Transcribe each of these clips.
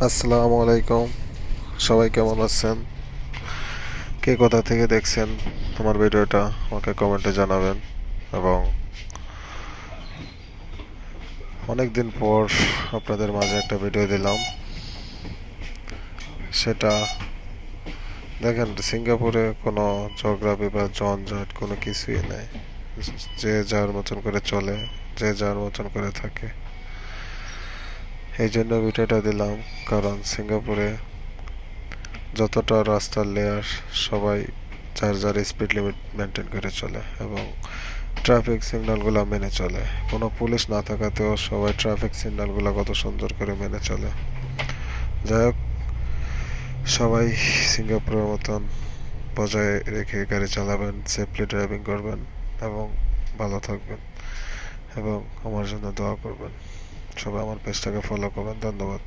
আসসালামু আলাইকুম। সবাই কেমন আছেন? কে কোথা থেকে দেখছেন আমার ভিডিওটা আমাকে কমেন্টে জানাবেন। এবং অনেক দিন পর আপনাদের মাঝে একটা ভিডিও দিলাম। সেটা দেখেন, সিঙ্গাপুরে কোনো ঝগড়া বা ঝঞ্ঝাট কোনো কিছুই নেই। যে যার মতন করে চলে, যে যার মতন করে থাকে। এই জন্য ভিডিওটা দিলাম, কারণ সিঙ্গাপুরে যতটা রাস্তার লেয়ার, সবাই যার যার স্পিড লিমিট মেনটেন করে চলে এবং ট্রাফিক সিগন্যালগুলো মেনে চলে। কোনো পুলিশ না থাকাতেও সবাই ট্রাফিক সিগন্যালগুলো কত সুন্দর করে মেনে চলে। যাই হোক, সবাই সিঙ্গাপুরের মতন বজায় রেখে গাড়ি চালাবেন, সেফলি ড্রাইভিং করবেন এবং ভালো থাকবেন এবং আমার জন্য দোয়া করবেন। সবাই আমার পেজটাকে ফলো করবেন। ধন্যবাদ।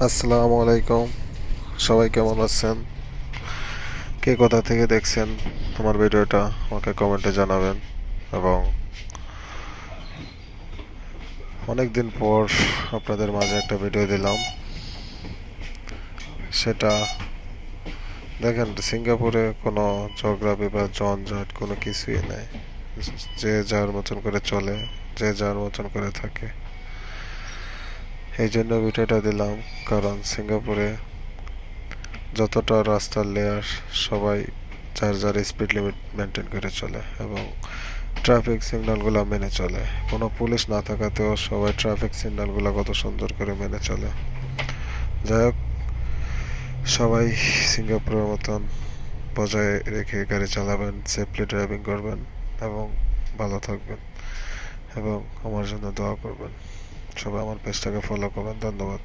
আসসালামু আলাইকুম। সবাই কেমন আছেন? কে কোথা থেকে দেখছেন আমার ভিডিওটা আমাকে কমেন্টে জানাবেন। এবং অনেক দিন পর আপনাদের মাঝে একটা ভিডিও দিলাম। সেটা দেখেন, সিঙ্গাপুরে কোনো ঝগড়া বা ঝঞ্ঝাট কোনো কিছুই নেই। যে যার মতন করে চলে, যে যার মতন করে থাকে। এই জন্য ভিডিওটা দিলাম, কারণ সিঙ্গাপুরে যতটা রাস্তার লেয়ার, সবাই যার যার স্পিড লিমিট মেনটেন করে চলে এবং ট্রাফিক সিগন্যালগুলো মেনে চলে। কোনো পুলিশ না থাকাতেও সবাই ট্রাফিক সিগন্যালগুলো কত সুন্দর করে মেনে চলে। যাই হোক, সবাই সিঙ্গাপুরের মতন বজায় রেখে গাড়ি চালাবেন, সেফলি ড্রাইভিং করবেন এবং ভালো থাকবেন এবং আমার জন্য দোয়া করবেন। সবাই আমার পেজটাকে ফলো করবেন। ধন্যবাদ।